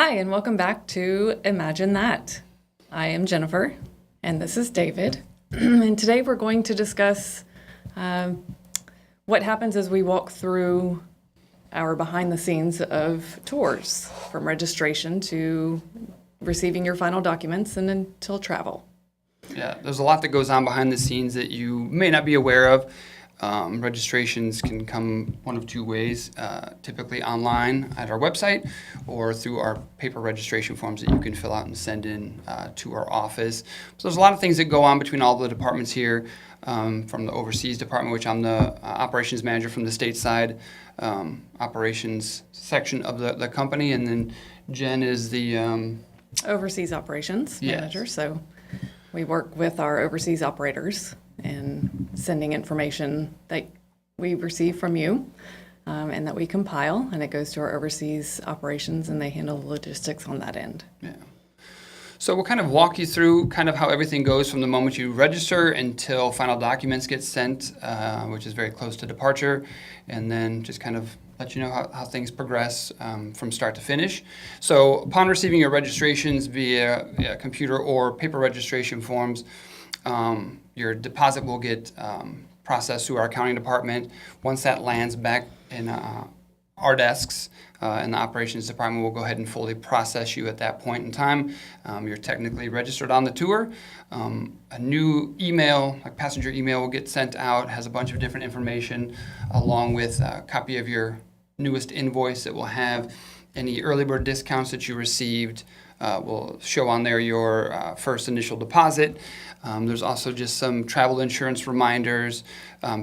Hi, and welcome back to Imagine That. I am Jennifer, and this is David. And today we're going to discuss what happens as we walk through our behind the scenes of tours, from registration to receiving your final documents and until travel. Yeah, there's a lot that goes on behind the scenes that you may not be aware of. Registrations can come one of two ways, typically online at our website or through our paper registration forms that you can fill out and send in to our office. So there's a lot of things that go on between all the departments here, from the overseas department, which I'm the operations manager from the stateside operations section of the company, and then Jen is the Overseas operations manager, so we work with our overseas operators and sending information that we receive from you and that we compile, and it goes to our overseas operations, and they handle the logistics on that end. Yeah. So we'll kind of walk you through kind of how everything goes from the moment you register until final documents get sent, which is very close to departure, and then just kind of let you know how things progress from start to finish. So upon receiving your registrations via computer or paper registration forms, your deposit will get processed through our accounting department. Once that lands back in our desks in the operations department, we'll go ahead and fully process you at that point in time. You're technically registered on the tour. A new email, like passenger email, will get sent out, has a bunch of different information along with a copy of your newest invoice that will have any early bird discounts that you received. Will show on there your first initial deposit. There's also just some travel insurance reminders,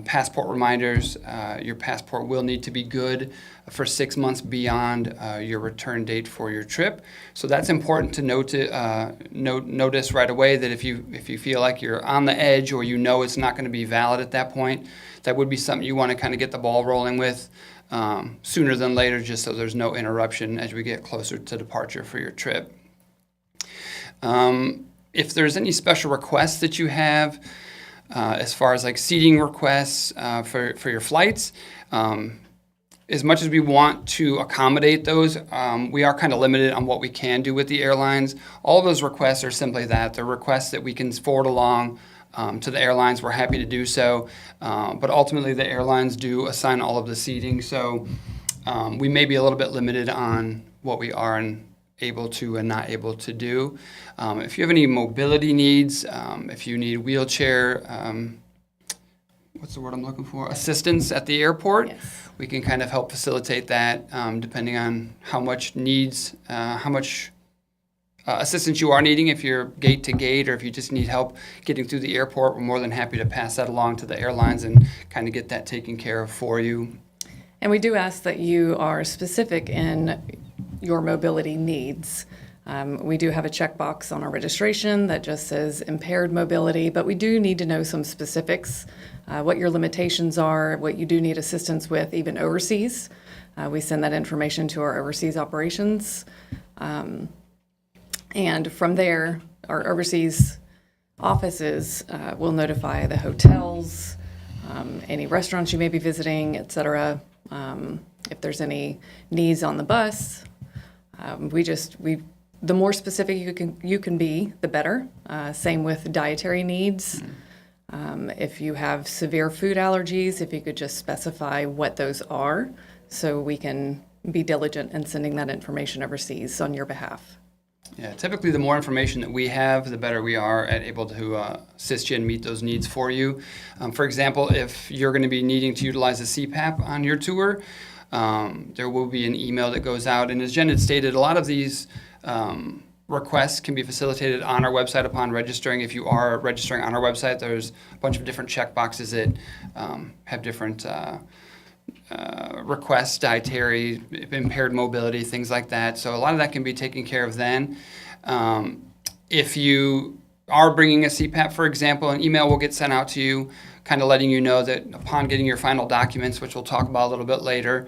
passport reminders. Your passport will need to be good for 6 months beyond your return date for your trip. So that's important to notice right away, that if you feel like you're on the edge or you know it's not going to be valid at that point, that would be something you want to kind of get the ball rolling with sooner than later, just so there's no interruption as we get closer to departure for your trip. If there's any special requests that you have, as far as like seating requests for your flights, as much as we want to accommodate those, we are kind of limited on what we can do with the airlines. All of those requests are simply that. They're requests that we can forward along to the airlines. We're happy to do so, but ultimately the airlines do assign all of the seating, so we may be a little bit limited on what we are able to and not able to do. If you have any mobility needs, if you need wheelchair, what's the word I'm looking for? Assistance at the airport. Yes. We can kind of help facilitate that, depending on how much assistance you are needing. If you're gate to gate, or if you just need help getting through the airport, we're more than happy to pass that along to the airlines and kind of get that taken care of for you. And we do ask that you are specific in your mobility needs. We do have a checkbox on our registration that just says impaired mobility, but we do need to know some specifics, what your limitations are, what you do need assistance with, even overseas. We send that information to our overseas operations. And from there, our overseas offices will notify the hotels, any restaurants you may be visiting, et cetera. If there's any needs on the bus, the more specific you can be, the better. Same with dietary needs. If you have severe food allergies, if you could just specify what those are, so we can be diligent in sending that information overseas on your behalf. Yeah, typically the more information that we have, the better we are at able to assist you and meet those needs for you. For example, if you're going to be needing to utilize a CPAP on your tour, there will be an email that goes out. And as Jen had stated, a lot of these requests can be facilitated on our website upon registering. If you are registering on our website, there's a bunch of different check boxes that have different requests, dietary, impaired mobility, things like that. So a lot of that can be taken care of then. If you are bringing a CPAP, for example, an email will get sent out to you, kind of letting you know that upon getting your final documents, which we'll talk about a little bit later,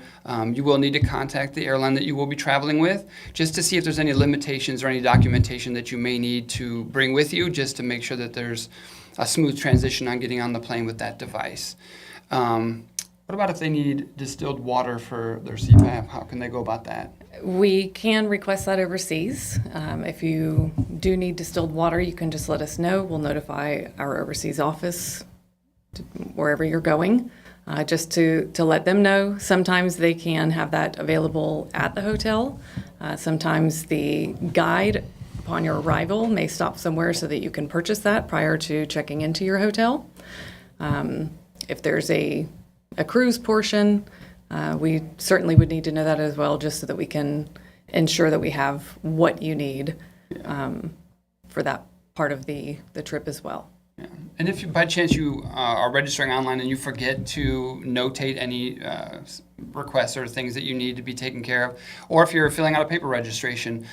you will need to contact the airline that you will be traveling with, just to see if there's any limitations or any documentation that you may need to bring with you, just to make sure that there's a smooth transition on getting on the plane with that device. What about if they need distilled water for their CPAP? How can they go about that? We can request that overseas. If you do need distilled water, you can just let us know. We'll notify our overseas office wherever you're going, just to let them know. Sometimes they can have that available at the hotel. Sometimes the guide upon your arrival may stop somewhere so that you can purchase that prior to checking into your hotel. If there's a cruise portion, we certainly would need to know that as well, just so that we can ensure that we have what you need for that part of the trip as well. Yeah. And if by chance you are registering online and you forget to notate any requests or things that you need to be taken care of, or if you're filling out a paper registration,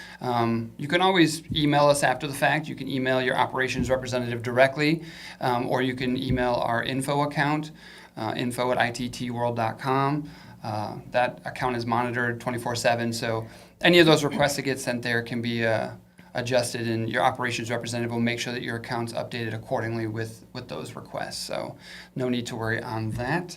you can always email us after the fact. You can email your operations representative directly, or you can email our info account, info@ittworld.com. That account is monitored 24/7, so any of those requests that get sent there can be adjusted, and your operations representative will make sure that your account's updated accordingly with those requests. So no need to worry on that.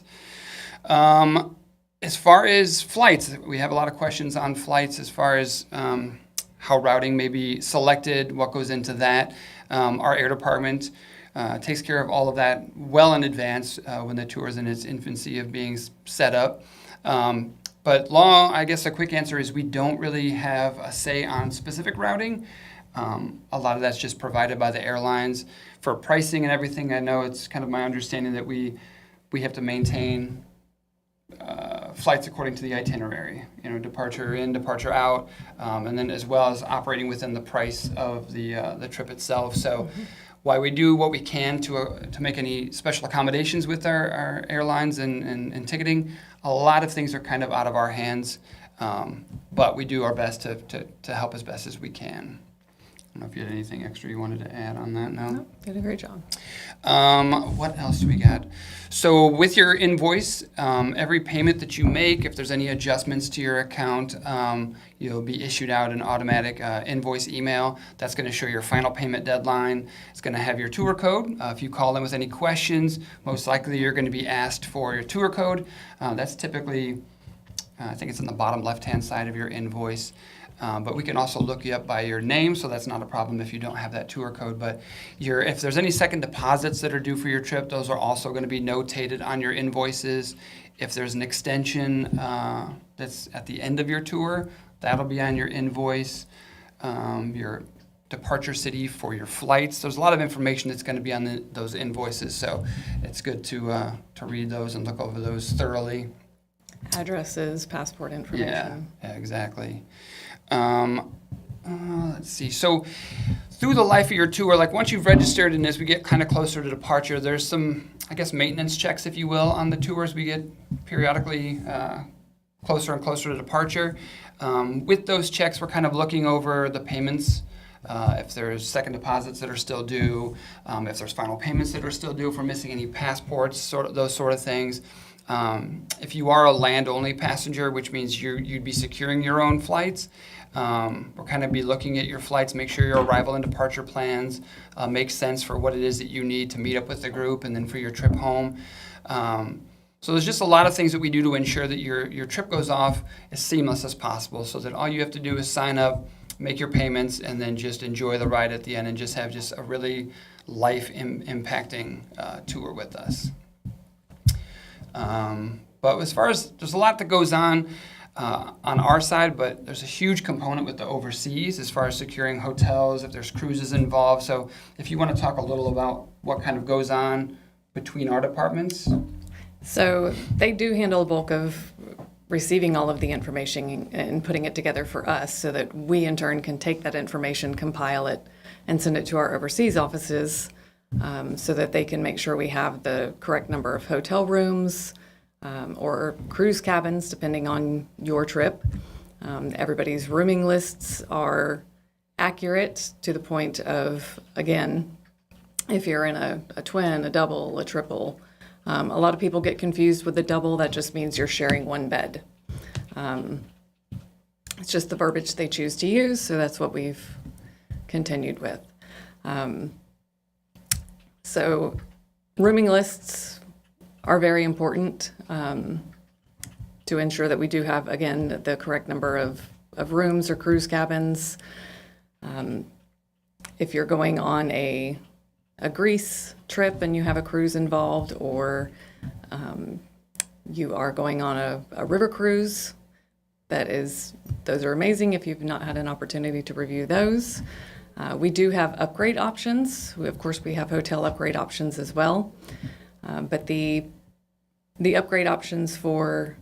As far as flights, we have a lot of questions on flights as far as how routing may be selected, what goes into that. Our air department takes care of all of that well in advance when the tour is in its infancy of being set up. But I guess a quick answer is we don't really have a say on specific routing. A lot of that's just provided by the airlines. For pricing and everything, I know it's kind of my understanding that we have to maintain flights according to the itinerary, departure in, departure out, and then as well as operating within the price of the trip itself. So while we do what we can to make any special accommodations with our airlines and ticketing, a lot of things are kind of out of our hands, but we do our best to help as best as we can. I don't know if you had anything extra you wanted to add on that. No? No, you did a great job. What else do we got? So with your invoice, every payment that you make, if there's any adjustments to your account, you'll be issued out an automatic invoice email. That's going to show your final payment deadline. It's going to have your tour code. If you call in with any questions, most likely you're going to be asked for your tour code. That's typically, I think it's on the bottom left-hand side of your invoice. But we can also look you up by your name, so that's not a problem if you don't have that tour code. But if there's any second deposits that are due for your trip, those are also going to be notated on your invoices. If there's an extension that's at the end of your tour, that'll be on your invoice. Your departure city for your flights. There's a lot of information that's going to be on those invoices, so it's good to read those and look over those thoroughly. Addresses, passport information. Yeah, exactly. Let's see. So through the life of your tour, like once you've registered and as we get kind of closer to departure, there's some, I guess, maintenance checks, if you will, on the tours. We get periodically closer and closer to departure. With those checks, we're kind of looking over the payments. If there's second deposits that are still due, if there's final payments that are still due, if we're missing any passports, those sort of things. If you are a land-only passenger, which means you'd be securing your own flights, we'll kind of be looking at your flights, make sure your arrival and departure plans make sense for what it is that you need to meet up with the group and then for your trip home. So there's just a lot of things that we do to ensure that your trip goes off as seamless as possible, so that all you have to do is sign up, make your payments, and then just enjoy the ride at the end and just have a really life-impacting tour with us. But as far as, there's a lot that goes on our side, but there's a huge component with the overseas as far as securing hotels, if there's cruises involved. So if you want to talk a little about what kind of goes on between our departments. So they do handle a bulk of receiving all of the information and putting it together for us so that we in turn can take that information, compile it, and send it to our overseas offices so that they can make sure we have the correct number of hotel rooms or cruise cabins, depending on your trip. Everybody's rooming lists are accurate to the point of, again, if you're in a twin, a double, a triple. A lot of people get confused with the double. That just means you're sharing one bed. It's just the verbiage they choose to use, so that's what we've continued with. So rooming lists are very important to ensure that we do have, again, the correct number of rooms or cruise cabins. If you're going on a Greece trip and you have a cruise involved, or you are going on a river cruise, those are amazing if you've not had an opportunity to review those. We do have upgrade options. Of course, we have hotel upgrade options as well. But the upgrade options for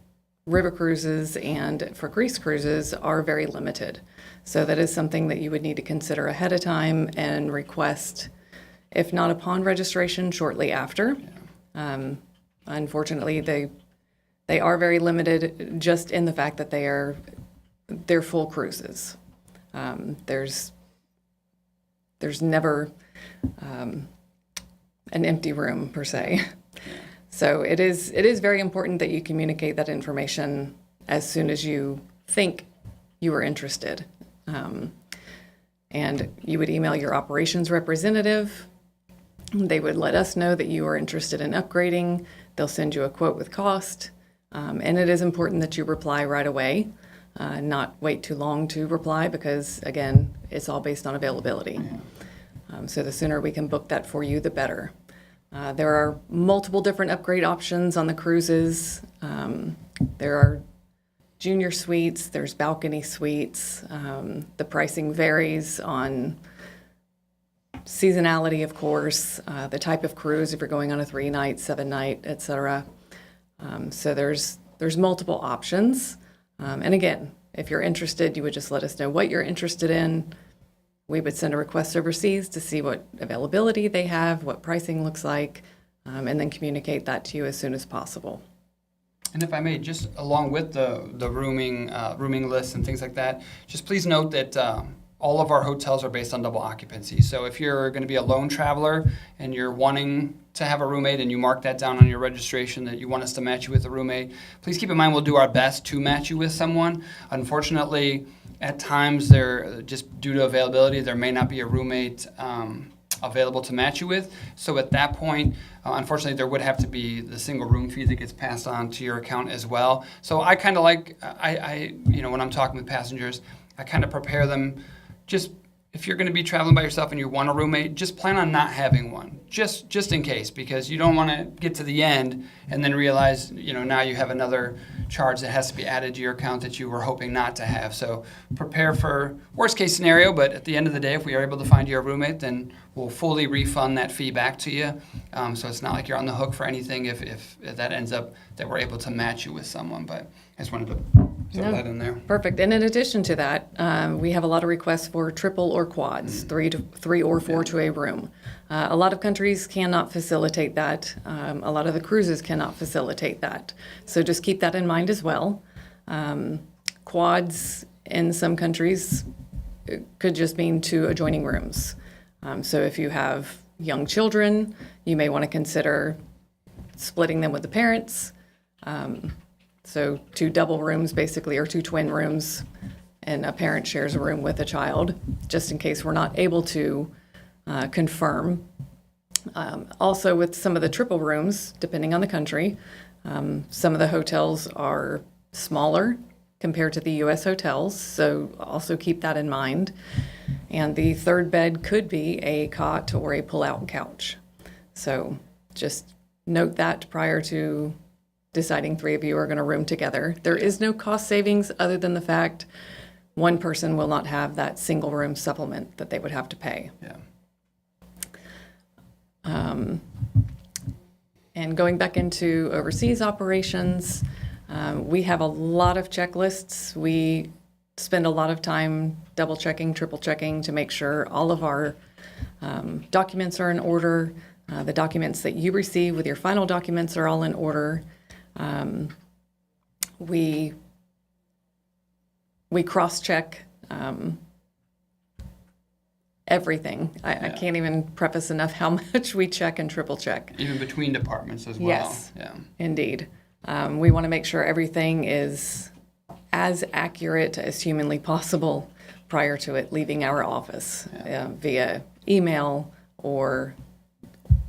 river cruises and for Greece cruises are very limited. So that is something that you would need to consider ahead of time and request, if not upon registration, shortly after. Unfortunately, they are very limited just in the fact that they're full cruises. There's never an empty room per se. So it is very important that you communicate that information as soon as you think you are interested. And you would email your operations representative. They would let us know that you are interested in upgrading. They'll send you a quote with cost. And it is important that you reply right away, not wait too long to reply, because, again, it's all based on availability. So the sooner we can book that for you, the better. There are multiple different upgrade options on the cruises. There are junior suites, there's balcony suites. The pricing varies on seasonality, of course, the type of cruise, if you're going on a 3-night, 7-night, etc. So there's multiple options. And again, if you're interested, you would just let us know what you're interested in. We would send a request overseas to see what availability they have, what pricing looks like, and then communicate that to you as soon as possible. And if I may, just along with the rooming lists and things like that, just please note that all of our hotels are based on double occupancy. So if you're going to be a lone traveler and you're wanting to have a roommate and you mark that down on your registration that you want us to match you with a roommate, please keep in mind we'll do our best to match you with someone. Unfortunately, at times, just due to availability, there may not be a roommate available to match you with. So at that point, unfortunately, there would have to be the single room fee that gets passed on to your account as well. So I kind of like, when I'm talking with passengers, I kind of prepare them. Just if you're going to be traveling by yourself and you want a roommate, just plan on not having one, just in case, because you don't want to get to the end and then realize, now you have another charge that has to be added to your account that you were hoping not to have. So prepare for worst case scenario, but at the end of the day, if we are able to find you a roommate, then we'll fully refund that fee back to you. So it's not like you're on the hook for anything if that ends up that we're able to match you with someone. But I just wanted to throw that in there. Perfect. And in addition to that, we have a lot of requests for triple or quads, three or four to a room. A lot of countries cannot facilitate that. A lot of the cruises cannot facilitate that. So just keep that in mind as well. Quads in some countries could just mean 2 adjoining rooms. So if you have young children, you may want to consider splitting them with the parents. So 2 double rooms basically, or 2 twin rooms, and a parent shares a room with a child, just in case we're not able to confirm. Also with some of the triple rooms, depending on the country, some of the hotels are smaller compared to the U.S. hotels, so also keep that in mind. And the third bed could be a cot or a pull-out couch. So just note that prior to deciding 3 of you are going to room together. There is no cost savings other than the fact one person will not have that single room supplement that they would have to pay. Yeah. And going back into overseas operations, we have a lot of checklists. We spend a lot of time double checking, triple checking to make sure all of our documents are in order. The documents that you receive with your final documents are all in order. We cross-check everything. I can't even preface enough how much we check and triple check. Even between departments as well. Yes, yeah. Indeed. We want to make sure everything is as accurate as humanly possible prior to it leaving our office via email or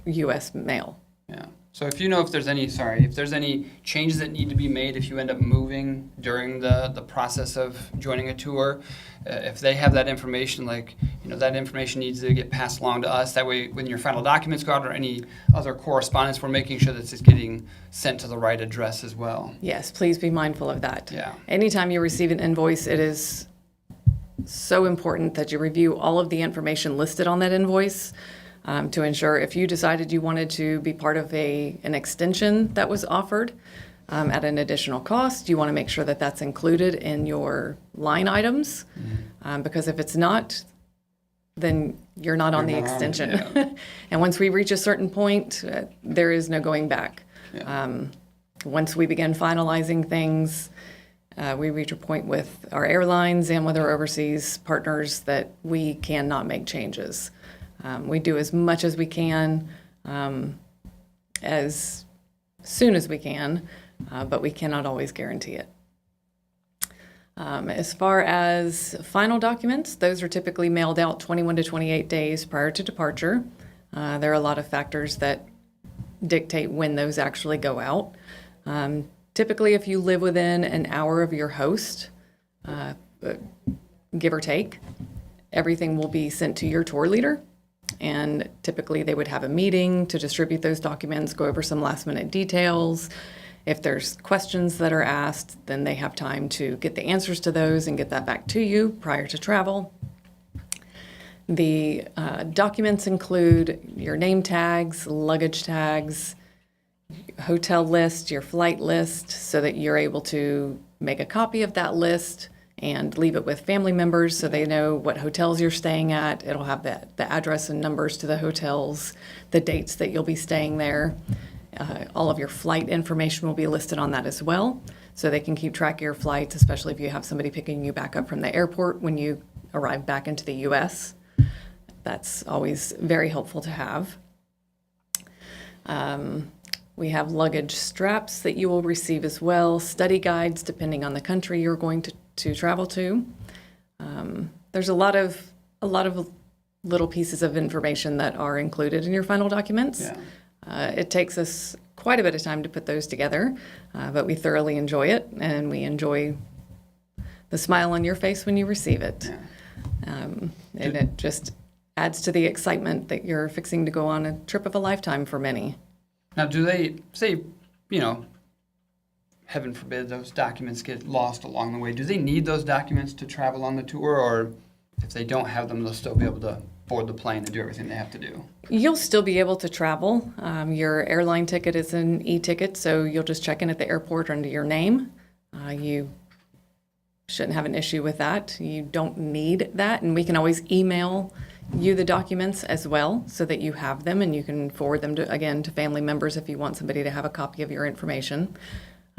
U.S. mail. Yeah. So if you know if there's any changes that need to be made if you end up moving during the process of joining a tour, if they have that information, that information needs to get passed along to us. That way, when your final documents go out or any other correspondence, we're making sure that it's getting sent to the right address as well. Yes, please be mindful of that. Yeah. Anytime you receive an invoice, it is so important that you review all of the information listed on that invoice. To ensure if you decided you wanted to be part of an extension that was offered at an additional cost, you want to make sure that that's included in your line items. Because if it's not, then you're not on the extension. Yeah. And once we reach a certain point, there is no going back. Yeah. Once we begin finalizing things, we reach a point with our airlines and with our overseas partners that we cannot make changes. We do as much as we can, as soon as we can, but we cannot always guarantee it. As far as final documents, those are typically mailed out 21 to 28 days prior to departure. There are a lot of factors that dictate when those actually go out. Typically, if you live within an hour of your host, give or take, everything will be sent to your tour leader. And typically they would have a meeting to distribute those documents, go over some last minute details. If there's questions that are asked, then they have time to get the answers to those and get that back to you prior to travel. The documents include your name tags, luggage tags, hotel list, your flight list, so that you're able to make a copy of that list and leave it with family members so they know what hotels you're staying at. It'll have the address and numbers to the hotels, the dates that you'll be staying there. All of your flight information will be listed on that as well, so they can keep track of your flights, especially if you have somebody picking you back up from the airport when you arrive back into the U.S. That's always very helpful to have. We have luggage straps that you will receive as well, study guides depending on the country you're going to travel to. There's a lot of little pieces of information that are included in your final documents. Yeah. It takes us quite a bit of time to put those together, but we thoroughly enjoy it, and we enjoy the smile on your face when you receive it. Yeah. And it just adds to the excitement that you're fixing to go on a trip of a lifetime for many. Now, do they say, heaven forbid those documents get lost along the way, do they need those documents to travel on the tour, or if they don't have them, they'll still be able to board the plane and do everything they have to do? You'll still be able to travel. Your airline ticket is an e-ticket, so you'll just check in at the airport under your name. You shouldn't have an issue with that. You don't need that, and we can always email you the documents as well so that you have them and you can forward them to family members if you want somebody to have a copy of your information.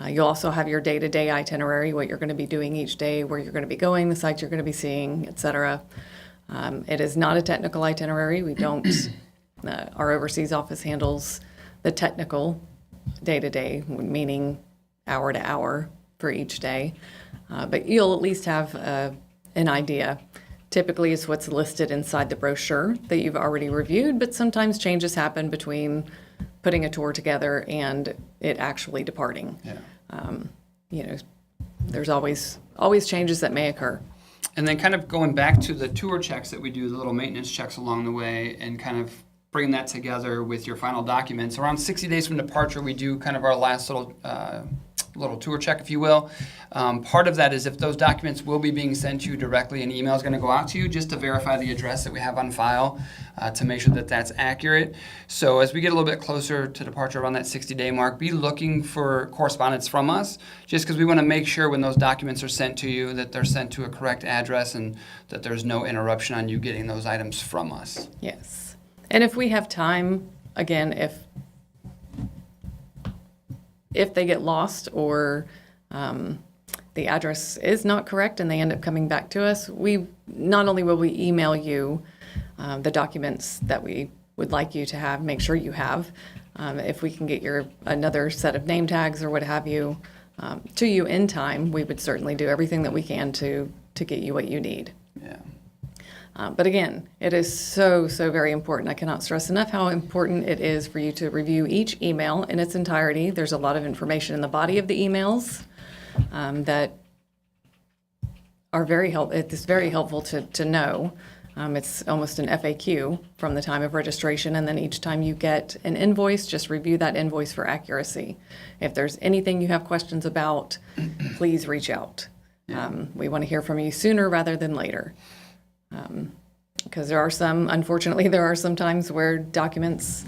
You'll also have your day-to-day itinerary, what you're going to be doing each day, where you're going to be going, the sites you're going to be seeing, etc. It is not a technical itinerary. We don't, our overseas office handles the technical day-to-day, meaning hour to hour for each day. But you'll at least have an idea. Typically, it's what's listed inside the brochure that you've already reviewed, but sometimes changes happen between putting a tour together and it actually departing. Yeah. There's always changes that may occur. And then kind of going back to the tour checks that we do, the little maintenance checks along the way, and kind of bringing that together with your final documents. Around 60 days from departure, we do kind of our last little tour check, if you will. Part of that is if those documents will be being sent to you directly, an email is going to go out to you just to verify the address that we have on file to make sure that that's accurate. So as we get a little bit closer to departure around that 60-day mark, be looking for correspondence from us, just because we want to make sure when those documents are sent to you that they're sent to a correct address and that there's no interruption on you getting those items from us. Yes. And if we have time, again, if they get lost or the address is not correct and they end up coming back to us, we not only will we email you the documents that we would like you to have, make sure you have. If we can get another set of name tags or what have you to you in time, we would certainly do everything that we can to get you what you need. Yeah. But again, it is so, so very important. I cannot stress enough how important it is for you to review each email in its entirety. There's a lot of information in the body of the emails that are it's very helpful to know. It's almost an FAQ from the time of registration, and then each time you get an invoice, just review that invoice for accuracy. If there's anything you have questions about, please reach out. We want to hear from you sooner rather than later. Because unfortunately, there are some times where documents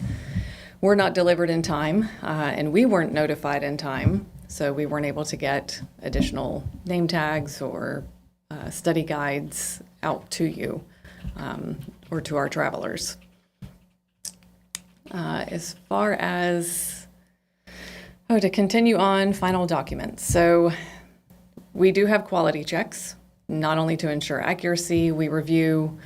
were not delivered in time, and we weren't notified in time, so we weren't able to get additional name tags or study guides out to you or to our travelers. As far as, to continue on final documents. So we do have quality checks, not only to ensure accuracy. We review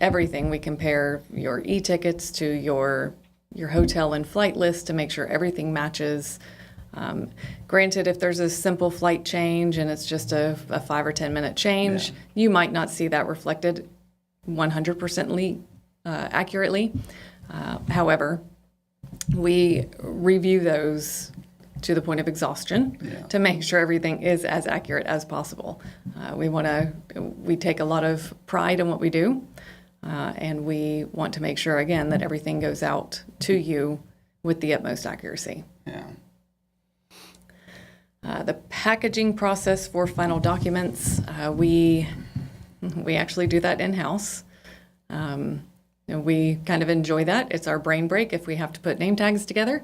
everything. We compare your e-tickets to your hotel and flight list to make sure everything matches. Granted, if there's a simple flight change and it's just a 5 or 10 minute change, you might not see that reflected 100% accurately. However, we review those to the point of exhaustion to make sure everything is as accurate as possible. We take a lot of pride in what we do, and we want to make sure, again, that everything goes out to you with the utmost accuracy. Yeah. The packaging process for final documents, we actually do that in-house. And we kind of enjoy that. It's our brain break if we have to put name tags together.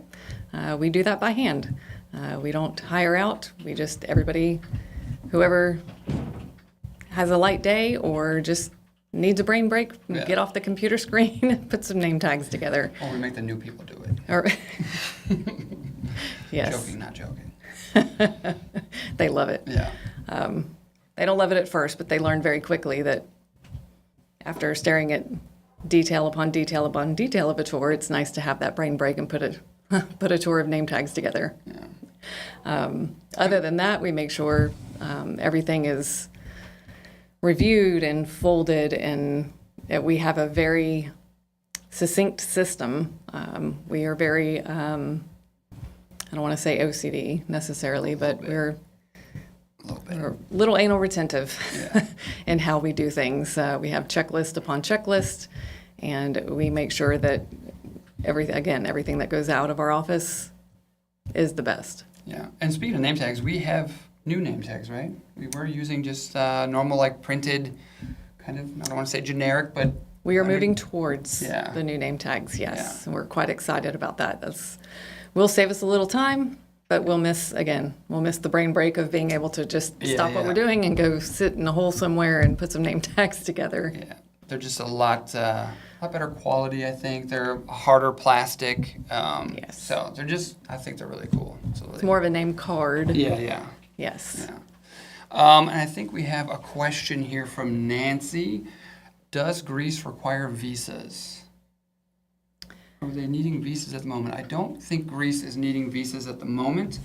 We do that by hand. We don't hire out. We just, whoever has a light day or just needs a brain break, get off the computer screen and put some name tags together. Or we make the new people do it. Or, yes. Joking, not joking. They love it. Yeah. They don't love it at first, but they learn very quickly that after staring at detail upon detail upon detail of a tour, it's nice to have that brain break and put a tour of name tags together. Yeah. Other than that, we make sure everything is reviewed and folded, and that we have a very succinct system. We are very, I don't want to say OCD necessarily, but we're a little anal retentive in how we do things. We have checklist upon checklist, and we make sure that everything that goes out of our office is the best. Yeah. And speaking of name tags, we have new name tags, right? We were using just normal, like printed, kind of, I don't want to say generic, but... We are moving towards the new name tags, yes. And we're quite excited about that. Will save us a little time, but we'll miss the brain break of being able to just stop what we're doing and go sit in a hole somewhere and put some name tags together. Yeah, they're just a lot better quality, I think. They're harder plastic. Yes. So I think they're really cool. It's more of a name card. Yeah. Yes. Yeah. And I think we have a question here from Nancy. Does Greece require visas? Are they needing visas at the moment? I don't think Greece is needing visas at the moment.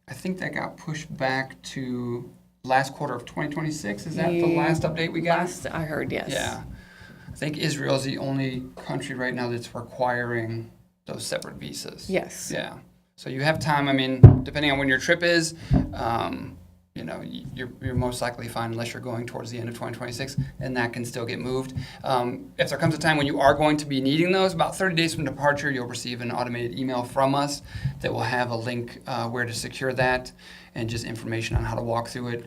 I think that got pushed back to last quarter of 2026. Is that the last update we got? Last I heard, yes. Yeah. I think Israel is the only country right now that's requiring those separate visas. Yes. Yeah. So you have time. I mean, depending on when your trip is, you're most likely fine unless you're going towards the end of 2026, and that can still get moved. If there comes a time when you are going to be needing those, about 30 days from departure, you'll receive an automated email from us that will have a link where to secure that and just information on how to walk through it.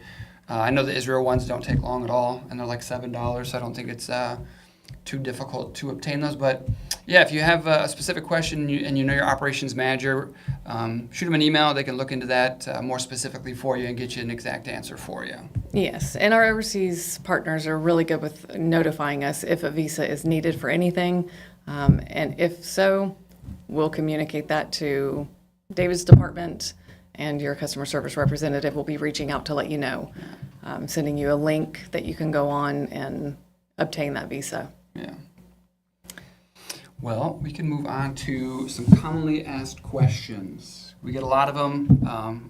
I know the Israel ones don't take long at all, and they're like $7, so I don't think it's too difficult to obtain those. But yeah, if you have a specific question and you know your operations manager, shoot them an email. They can look into that more specifically for you and get you an exact answer for you. Yes, and our overseas partners are really good with notifying us if a visa is needed for anything. And if so, we'll communicate that to David's department, and your customer service representative will be reaching out to let you know, sending you a link that you can go on and obtain that visa. Yeah. Well, we can move on to some commonly asked questions. We get a lot of them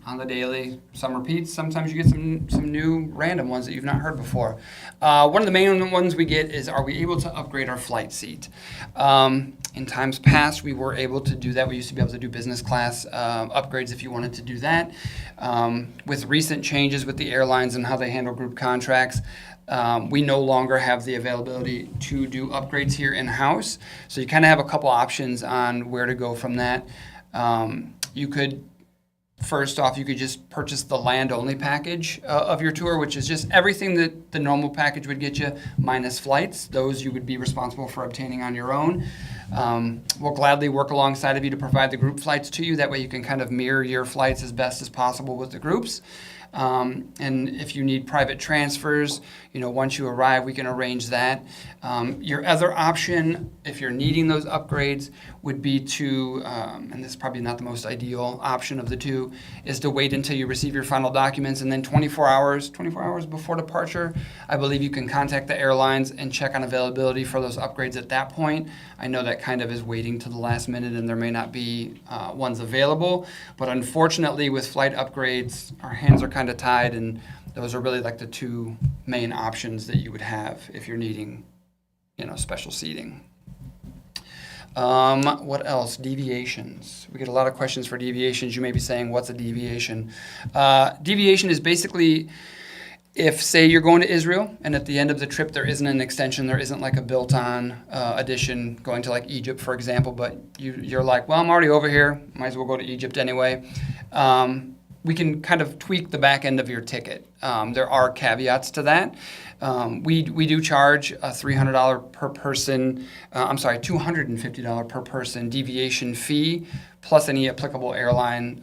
on the daily. Some repeats. Sometimes you get some new random ones that you've not heard before. One of the main ones we get is, are we able to upgrade our flight seat? In times past, we were able to do that. We used to be able to do business class upgrades if you wanted to do that. With recent changes with the airlines and how they handle group contracts, we no longer have the availability to do upgrades here in-house. So you kind of have a couple options on where to go from that. You could, first off, you could just purchase the land-only package of your tour, which is just everything that the normal package would get you, minus flights. Those you would be responsible for obtaining on your own. We'll gladly work alongside of you to provide the group flights to you. That way you can kind of mirror your flights as best as possible with the groups. And if you need private transfers, once you arrive, we can arrange that. Your other option, if you're needing those upgrades, would be to, and this is probably not the most ideal option of the two, is to wait until you receive your final documents, and then 24 hours before departure, I believe you can contact the airlines and check on availability for those upgrades at that point. I know that kind of is waiting to the last minute, and there may not be ones available, but unfortunately with flight upgrades, our hands are kind of tied, and those are really like the two main options that you would have if you're needing, special seating. What else? Deviations. We get a lot of questions for deviations. You may be saying, what's a deviation? Deviation is basically if, say, you're going to Israel and at the end of the trip there isn't an extension, there isn't like a built-on addition going to like Egypt, for example, but you're like, well, I'm already over here. Might as well go to Egypt anyway. We can kind of tweak the back end of your ticket. There are caveats to that. We do charge a $300 per person, $250 per person deviation fee, plus any applicable airline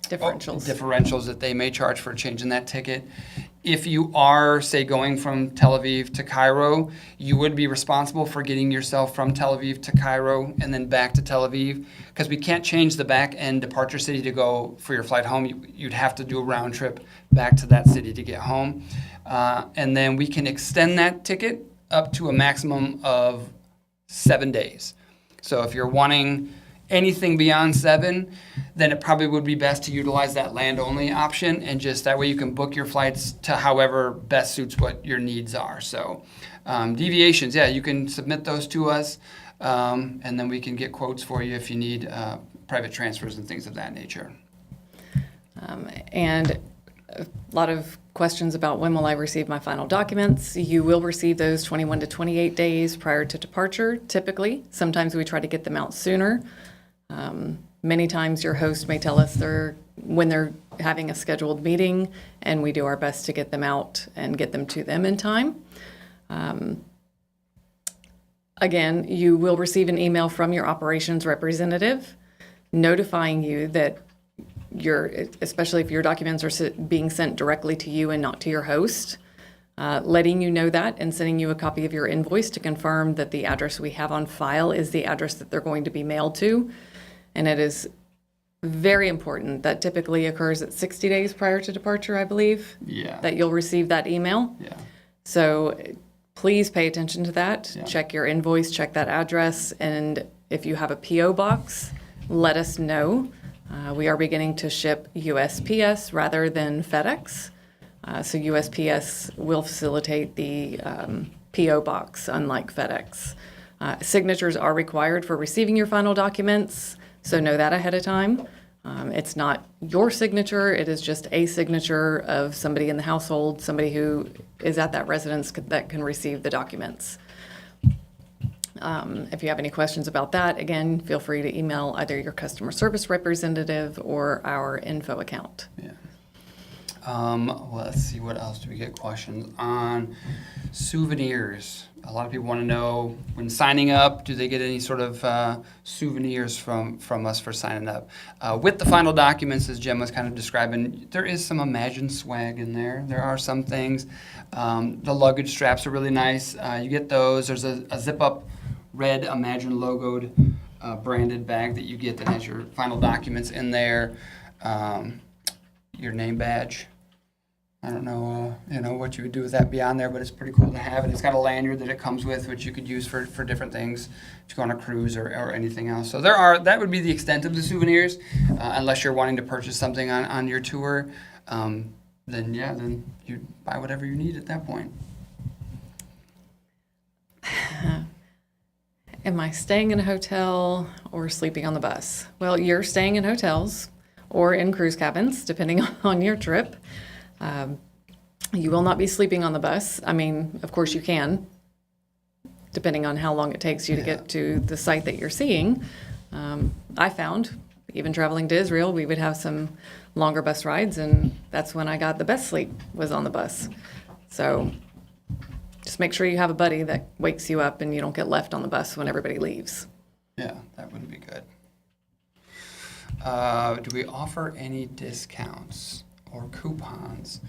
differentials that they may charge for changing that ticket. If you are, say, going from Tel Aviv to Cairo, you would be responsible for getting yourself from Tel Aviv to Cairo and then back to Tel Aviv, because we can't change the back end departure city to go for your flight home. You'd have to do a round trip back to that city to get home. And then we can extend that ticket up to a maximum of 7 days. So if you're wanting anything beyond 7, then it probably would be best to utilize that land-only option, and just that way you can book your flights to however best suits what your needs are. So deviations, you can submit those to us, and then we can get quotes for you if you need private transfers and things of that nature. And a lot of questions about when will I receive my final documents. You will receive those 21 to 28 days prior to departure, typically. Sometimes we try to get them out sooner. Many times your host may tell us when they're having a scheduled meeting, and we do our best to get them out and get them to them in time. Again, you will receive an email from your operations representative notifying you that especially if your documents are being sent directly to you and not to your host, letting you know that and sending you a copy of your invoice to confirm that the address we have on file is the address that they're going to be mailed to. And it is very important. That typically occurs at 60 days prior to departure, I believe. Yeah. That you'll receive that email. Yeah. So please pay attention to that. Yeah. Check your invoice, check that address, and if you have a P.O. box, let us know. We are beginning to ship USPS rather than FedEx. So USPS will facilitate the P.O. box, unlike FedEx. Signatures are required for receiving your final documents, so know that ahead of time. It's not your signature, it is just a signature of somebody in the household, somebody who is at that residence that can receive the documents. If you have any questions about that, again, feel free to email either your customer service representative or our info account. Yeah. Let's see, what else do we get questions on? Souvenirs. A lot of people want to know, when signing up, do they get any sort of souvenirs from us for signing up? With the final documents, as Jen was kind of describing, there is some Imagine swag in there. There are some things. The luggage straps are really nice. You get those. There's a zip-up red Imagine logoed branded bag that you get that has your final documents in there, your name badge. I don't know, what you would do with that beyond there, but it's pretty cool to have it. It's got a lanyard that it comes with, which you could use for different things, to go on a cruise or anything else. So that would be the extent of the souvenirs, unless you're wanting to purchase something on your tour. Then you buy whatever you need at that point. Am I staying in a hotel or sleeping on the bus? Well, you're staying in hotels or in cruise cabins, depending on your trip. You will not be sleeping on the bus. I mean, of course you can, depending on how long it takes you to get to the site that you're seeing. I found, even traveling to Israel, we would have some longer bus rides, and that's when I got the best sleep, was on the bus. So just make sure you have a buddy that wakes you up and you don't get left on the bus when everybody leaves. Yeah, that would be good. Do we offer any discounts or coupons?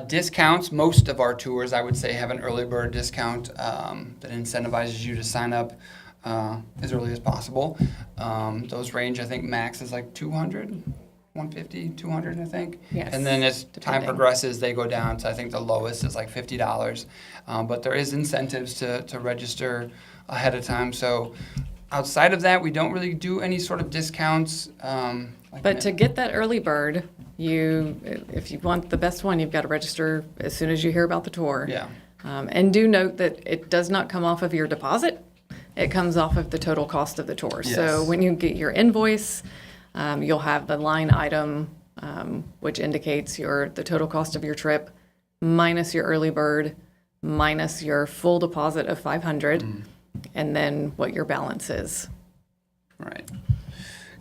Discounts, most of our tours, I would say, have an early bird discount that incentivizes you to sign up as early as possible. Those range, I think, max is like 200, 150, 200, I think. Yes, And then as time depending. progresses, they go down to, I think the lowest is like $50. But there is incentives to register ahead of time. So outside of that, we don't really do any sort of discounts. But to get that early bird, if you want the best one, you've got to register as soon as you hear about the tour. Yeah. And do note that it does not come off of your deposit. It comes off of the total cost of the tour. Yes. So when you get your invoice, you'll have the line item, which indicates the total cost of your trip, minus your early bird, minus your full deposit of $500, and then what your balance is. Right.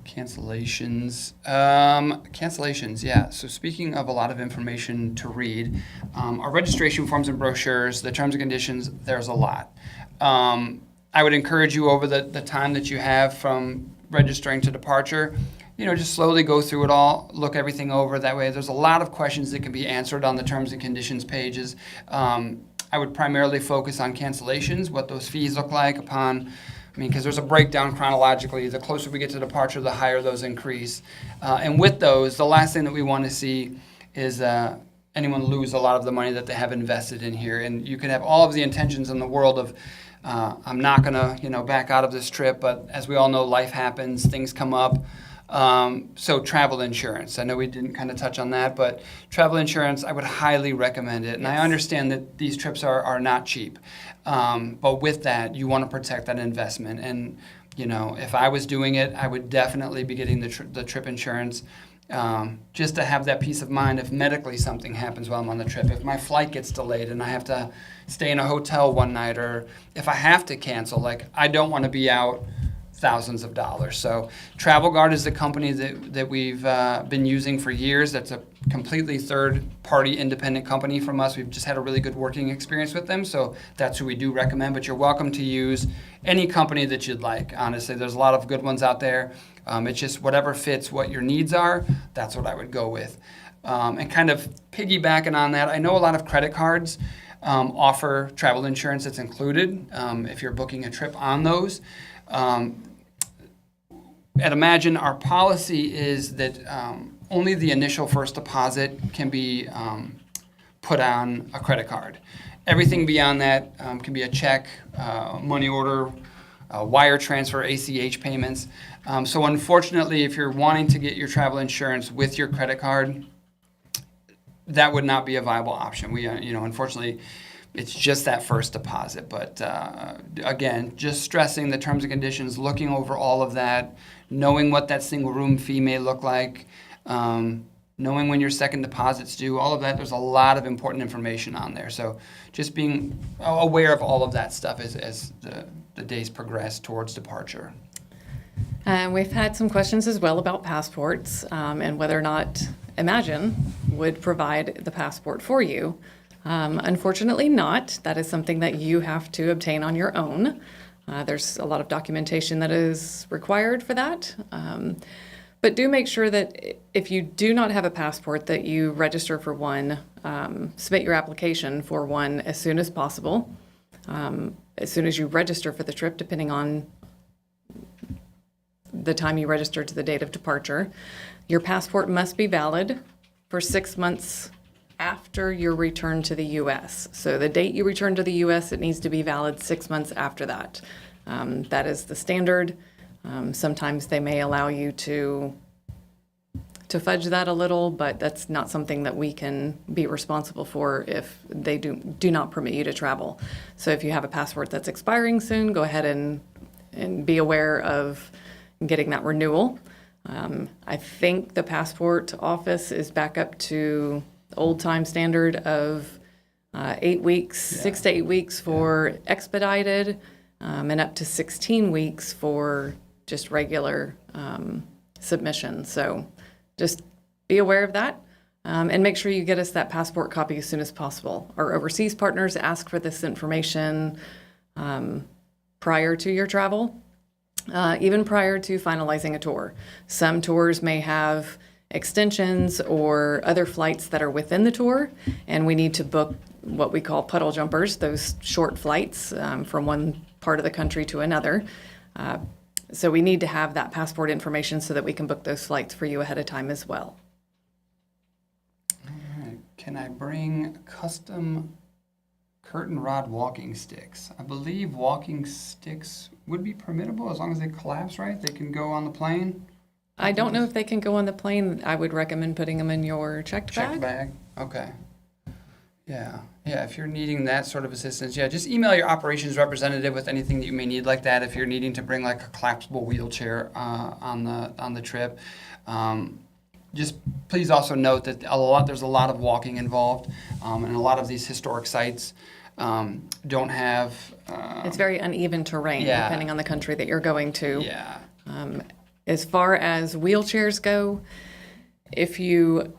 Cancellations. Cancellations, yeah. So speaking of a lot of information to read, our registration forms and brochures, the terms and conditions, there's a lot. I would encourage you over the time that you have from registering to departure, just slowly go through it all, look everything over. That way there's a lot of questions that can be answered on the terms and conditions pages. I would primarily focus on cancellations, what those fees look like because there's a breakdown chronologically. The closer we get to departure, the higher those increase. And with those, the last thing that we want to see is anyone lose a lot of the money that they have invested in here. And you can have all of the intentions in the world of, I'm not going to, back out of this trip, but as we all know, life happens, things come up. So travel insurance, I know we didn't kind of touch on that, but travel insurance, I would highly recommend it. And I understand that these trips are not cheap. But with that, you want to protect that investment. And, if I was doing it, I would definitely be getting the trip insurance just to have that peace of mind if medically something happens while I'm on the trip. If my flight gets delayed and I have to stay in a hotel one night, or if I have to cancel, I don't want to be out thousands of dollars. So Travel Guard is the company that we've been using for years. That's a completely third-party independent company from us. We've just had a really good working experience with them, so that's who we do recommend. But you're welcome to use any company that you'd like. Honestly, there's a lot of good ones out there. It's just whatever fits what your needs are, that's what I would go with. And kind of piggybacking on that, I know a lot of credit cards offer travel insurance that's included if you're booking a trip on those. At Imagine, our policy is that only the initial first deposit can be put on a credit card. Everything beyond that can be a check, money order, wire transfer, ACH payments. So unfortunately, if you're wanting to get your travel insurance with your credit card, that would not be a viable option. We, unfortunately, it's just that first deposit. But again, just stressing the terms and conditions, looking over all of that, knowing what that single room fee may look like, knowing when your second deposit's due, all of that. There's a lot of important information on there. So just being aware of all of that stuff as the days progress towards departure. And we've had some questions as well about passports and whether or not Imagine would provide the passport for you. Unfortunately not. That is something that you have to obtain on your own. There's a lot of documentation that is required for that. But do make sure that if you do not have a passport, that you register for one, submit your application for one as soon as possible, as soon as you register for the trip, depending on the time you register to the date of departure. Your passport must be valid for 6 months after your return to the U.S. So the date you return to the U.S., it needs to be valid 6 months after that. That is the standard. Sometimes they may allow you to fudge that a little, but that's not something that we can be responsible for if they do not permit you to travel. So if you have a passport that's expiring soon, go ahead and be aware of getting that renewal. I think the passport office is back up to the old time standard of 8 weeks, 6 to 8 weeks for expedited, and up to 16 weeks for just regular submission. So just be aware of that, and make sure you get us that passport copy as soon as possible. Our overseas partners ask for this information prior to your travel, even prior to finalizing a tour. Some tours may have extensions or other flights that are within the tour, and we need to book what we call puddle jumpers, those short flights from one part of the country to another. So we need to have that passport information so that we can book those flights for you ahead of time as well. All right. Can I bring custom curtain rod walking sticks? I believe walking sticks would be permittable as long as they collapse right. They can go on the plane. I don't know if they can go on the plane. I would recommend putting them in your checked bag. Okay. Yeah. If you're needing that sort of assistance, just email your operations representative with anything that you may need like that. If you're needing to bring like a collapsible wheelchair on the trip, just please also note that there's a lot of walking involved, and a lot of these historic sites don't have. It's very uneven terrain depending on the country that you're going to. Yeah. As far as wheelchairs go, if you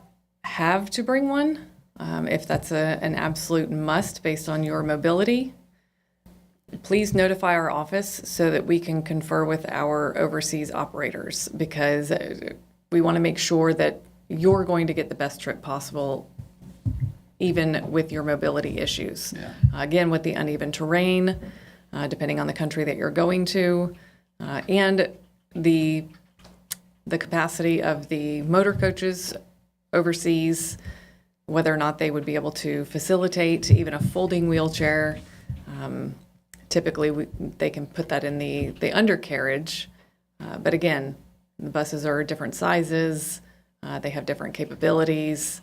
have to bring one, if that's an absolute must based on your mobility, please notify our office so that we can confer with our overseas operators, because we want to make sure that you're going to get the best trip possible, even with your mobility issues. Yeah. Again, with the uneven terrain, depending on the country that you're going to, and the capacity of the motor coaches overseas, whether or not they would be able to facilitate even a folding wheelchair. Typically, they can put that in the undercarriage, but again, the buses are different sizes. They have different capabilities.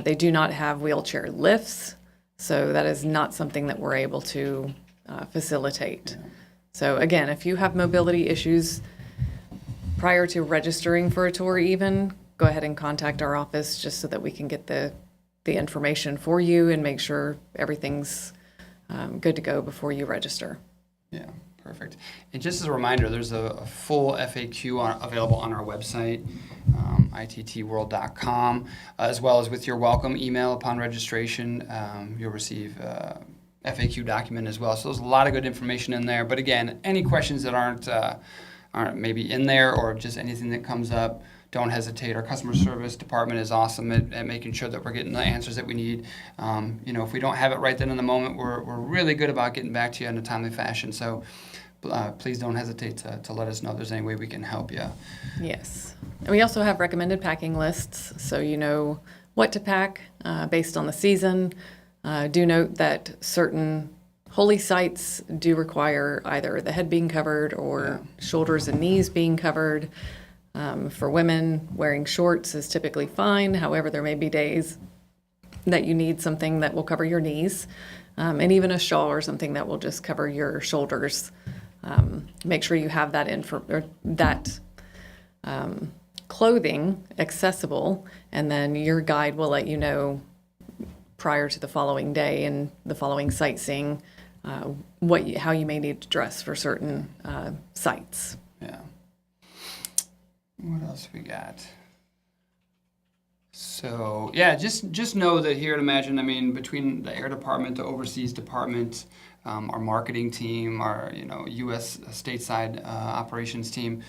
They do not have wheelchair lifts, so that is not something that we're able to facilitate. Yeah. So again, if you have mobility issues prior to registering for a tour even, go ahead and contact our office just so that we can get the information for you and make sure everything's good to go before you register. Yeah, perfect. And just as a reminder, there's a full FAQ available on our website, ittworld.com, as well as with your welcome email upon registration. You'll receive FAQ document as well. So there's a lot of good information in there. But again, any questions that aren't maybe in there, or just anything that comes up, don't hesitate. Our customer service department is awesome at making sure that we're getting the answers that we need. If we don't have it right then in the moment, we're really good about getting back to you in a timely fashion. So please don't hesitate to let us know if there's any way we can help you. Yes. And we also have recommended packing lists, so you know what to pack based on the season. Do note that certain holy sites do require either the head being covered or shoulders and knees being covered. For women, wearing shorts is typically fine. However, there may be days that you need something that will cover your knees, and even a shawl or something that will just cover your shoulders. Make sure you have that clothing accessible, and then your guide will let you know prior to the following day and the following sightseeing how you may need to dress for certain sites. Yeah. What else we got? So just know that here at Imagine, between the air department, the overseas department, our marketing team, our U.S. stateside operations team,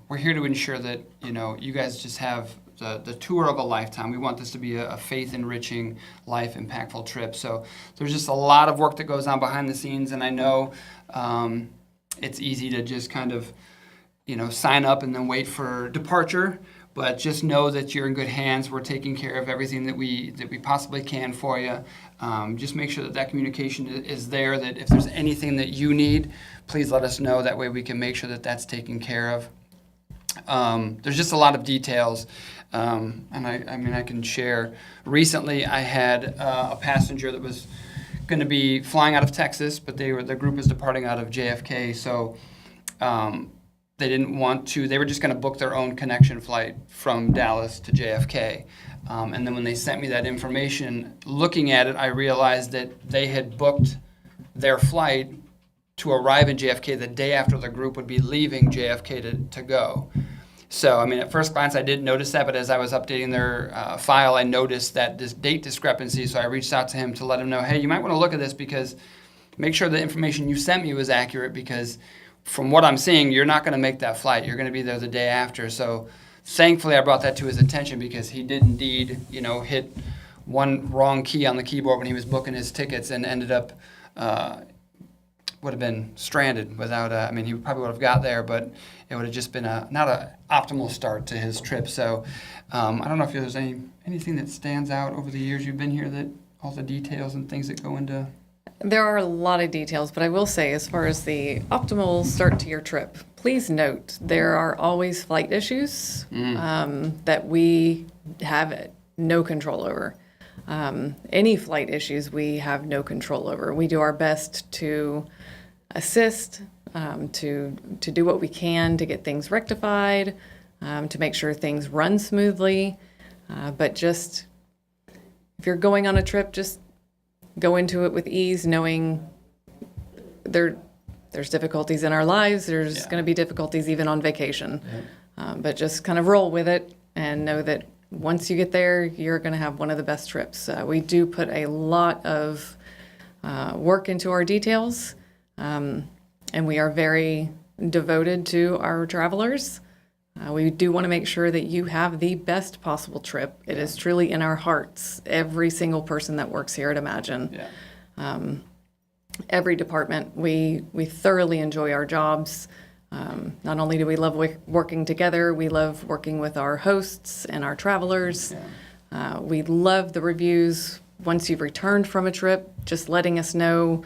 we're here to ensure that you guys just have the tour of a lifetime. We want this to be a faith-enriching, life-impactful trip. So there's just a lot of work that goes on behind the scenes, and I know it's easy to just kind of sign up and then wait for departure. But just know that you're in good hands. We're taking care of everything that we possibly can for you. Just make sure that communication is there, that if there's anything that you need, please let us know. That way we can make sure that that's taken care of. There's just a lot of details. And I can share. Recently, I had a passenger that was going to be flying out of Texas, but the group is departing out of JFK, so they didn't want to. They were just going to book their own connection flight from Dallas to JFK. And then when they sent me that information, looking at it, I realized that they had booked their flight to arrive in JFK the day after the group would be leaving JFK to go. So, at first glance, I didn't notice that, but as I was updating their file, I noticed that this date discrepancy, so I reached out to him to let him know, hey, you might want to look at this because make sure the information you sent me was accurate, because from what I'm seeing, you're not going to make that flight. You're going to be there the day after. So thankfully, I brought that to his attention because he did indeed, hit one wrong key on the keyboard when he was booking his tickets and ended up would have been stranded without he probably would have got there, but it would have just been not an optimal start to his trip. So I don't know if there's anything that stands out over the years you've been here, that all the details and things that go into. There are a lot of details, but I will say, as far as the optimal start to your trip, please note there are always flight issues that we have no control over. Any flight issues we have no control over. We do our best to assist, to do what we can to get things rectified, to make sure things run smoothly. But just, if you're going on a trip, just go into it with ease, knowing there's difficulties in our lives. There's going to be difficulties even on vacation. But just kind of roll with it and know that once you get there, you're going to have one of the best trips. We do put a lot of work into our details, and we are very devoted to our travelers. We do want to make sure that you have the best possible trip. It is truly in our hearts, every single person that works here at Imagine. Every department, we thoroughly enjoy our jobs. Not only do we love working together, we love working with our hosts and our travelers. We love the reviews once you've returned from a trip, just letting us know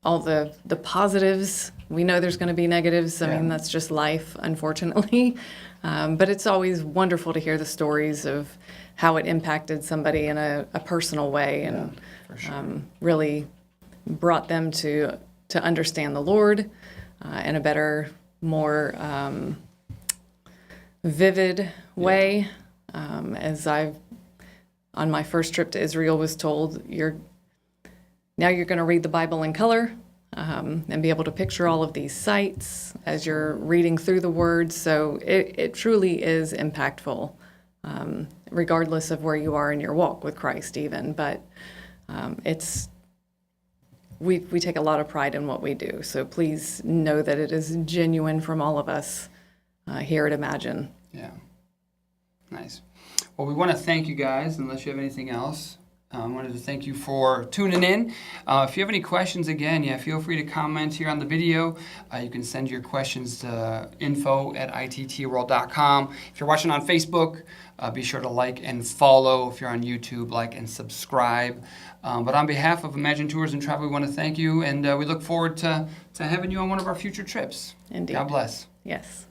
all the positives. We know there's going to be negatives. I mean, that's just life, unfortunately. But it's always wonderful to hear the stories of how it impacted somebody in a personal way, and for sure. Really brought them to understand the Lord in a better, more vivid way. As on my first trip to Israel, was told, now you're going to read the Bible in color and be able to picture all of these sights as you're reading through the words. So it truly is impactful, regardless of where you are in your walk with Christ even. But we take a lot of pride in what we do. So please know that it is genuine from all of us here at Imagine. Yeah. Nice. Well, we want to thank you guys, unless you have anything else. I wanted to thank you for tuning in. If you have any questions, again, feel free to comment here on the video. You can send your questions to info@ittworld.com. If you're watching on Facebook, be sure to like and follow. If you're on YouTube, like and subscribe. But on behalf of Imagine Tours and Travel, we want to thank you, and we look forward to having you on one of our future trips. Indeed. God bless. Yes.